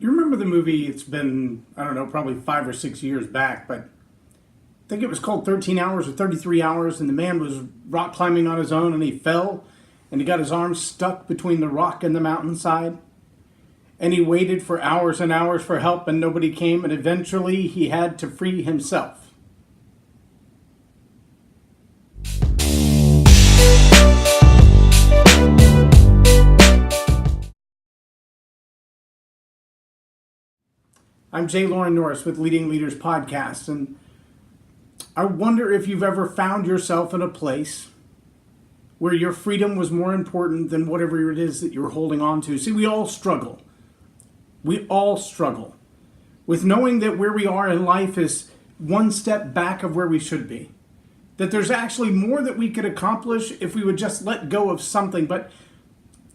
You remember the movie? It's been, I don't know, probably 5 or 6 years back, but I think it was called 13 Hours or 33 Hours, and the man was rock climbing on his own, and he fell, and he got his arms stuck between the rock and the mountainside. And he waited for hours and hours for help, and nobody came, and eventually he had to free himself. I'm J Loren Norris with Leading Leaders Podcast, and I wonder if you've ever found yourself in a place where your freedom was more important than whatever it is that you're holding on to. See, we all struggle. We all struggle with knowing that where we are in life is one step back of where we should be. That there's actually more that we could accomplish if we would just let go of something. But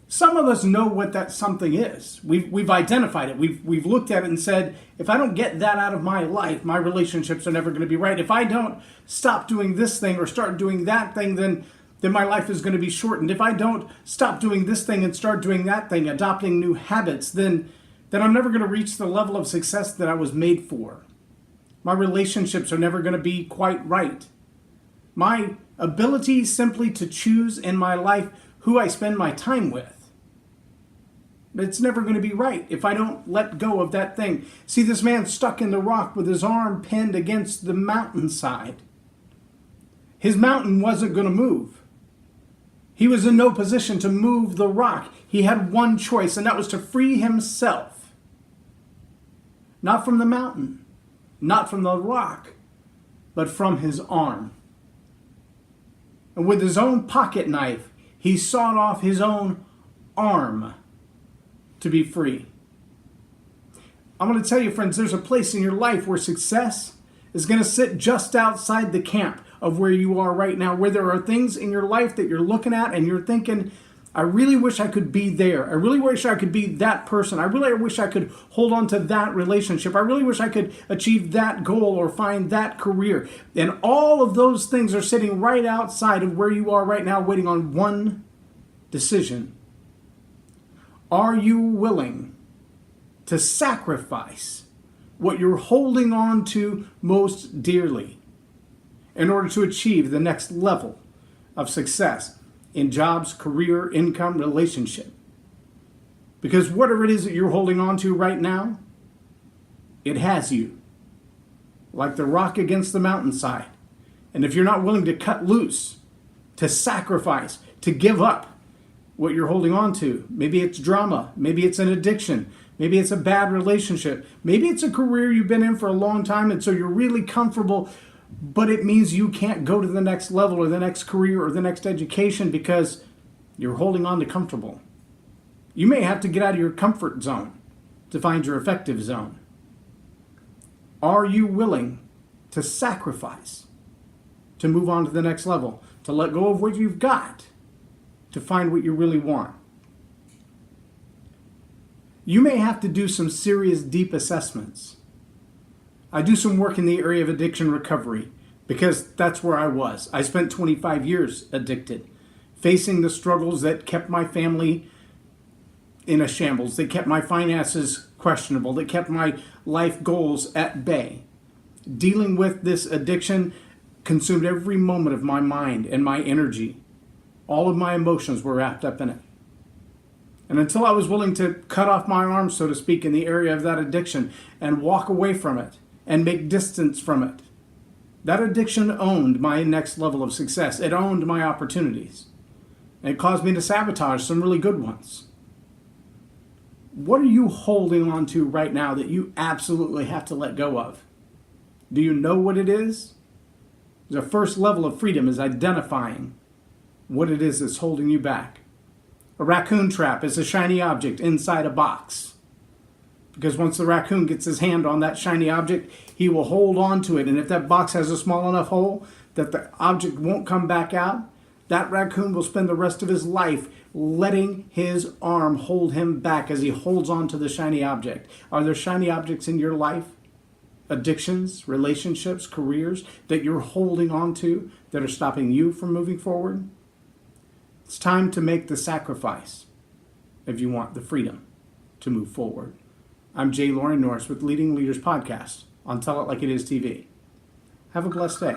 some of us know what that something is. We've identified it. We've looked at it and said, if I don't get that out of my life, my relationships are never going to be right. If I don't stop doing this thing or start doing that thing, then my life is going to be shortened. If I don't stop doing this thing and start doing that thing, adopting new habits, then I'm never going to reach the level of success that I was made for. My relationships are never going to be quite right. My ability simply to choose in my life who I spend my time with, it's never going to be right if I don't let go of that thing. See, this man stuck in the rock with his arm pinned against the mountainside. His mountain wasn't going to move. He was in no position to move the rock. He had one choice, and that was to free himself. Not from the mountain, not from the rock, but from his arm. And with his own pocket knife, he sawed off his own arm to be free. I'm going to tell you, friends, there's a place in your life where success is going to sit just outside the camp of where you are right now, where there are things in your life that you're looking at and you're thinking, I really wish I could be there. I really wish I could be that person. I really wish I could hold on to that relationship. I really wish I could achieve that goal or find that career. And all of those things are sitting right outside of where you are right now, waiting on one decision. Are you willing to sacrifice what you're holding on to most dearly in order to achieve the next level of success in jobs, career, income, relationship? Because whatever it is that you're holding on to right now, it has you like the rock against the mountainside. And if you're not willing to cut loose, to sacrifice, to give up what you're holding on to, maybe it's drama, maybe it's an addiction, maybe it's a bad relationship, maybe it's a career you've been in for a long time and so you're really comfortable, but it means you can't go to the next level or the next career or the next education because you're holding on to comfortable. You may have to get out of your comfort zone to find your effective zone. Are you willing to sacrifice, to move on to the next level, to let go of what you've got, to find what you really want? You may have to do some serious, deep assessments. I do some work in the area of addiction recovery because that's where I was. I spent 25 years addicted, facing the struggles that kept my family in a shambles, that kept my finances questionable, that kept my life goals at bay. Dealing with this addiction consumed every moment of my mind and my energy. All of my emotions were wrapped up in it. And until I was willing to cut off my arms, so to speak, in the area of that addiction and walk away from it and make distance from it, that addiction owned my next level of success. It owned my opportunities. And it caused me to sabotage some really good ones. What are you holding on to right now that you absolutely have to let go of? Do you know what it is? The first level of freedom is identifying what it is that's holding you back. A raccoon trap is a shiny object inside a box. Because once the raccoon gets his hand on that shiny object, he will hold on to it. And if that box has a small enough hole that the object won't come back out, that raccoon will spend the rest of his life letting his arm hold him back as he holds on to the shiny object. Are there shiny objects in your life? Addictions, relationships, careers that you're holding on to that are stopping you from moving forward? It's time to make the sacrifice if you want the freedom to move forward. I'm J Loren Norris with Leading Leaders Podcast on Tell It Like It Is TV. Have a blessed day.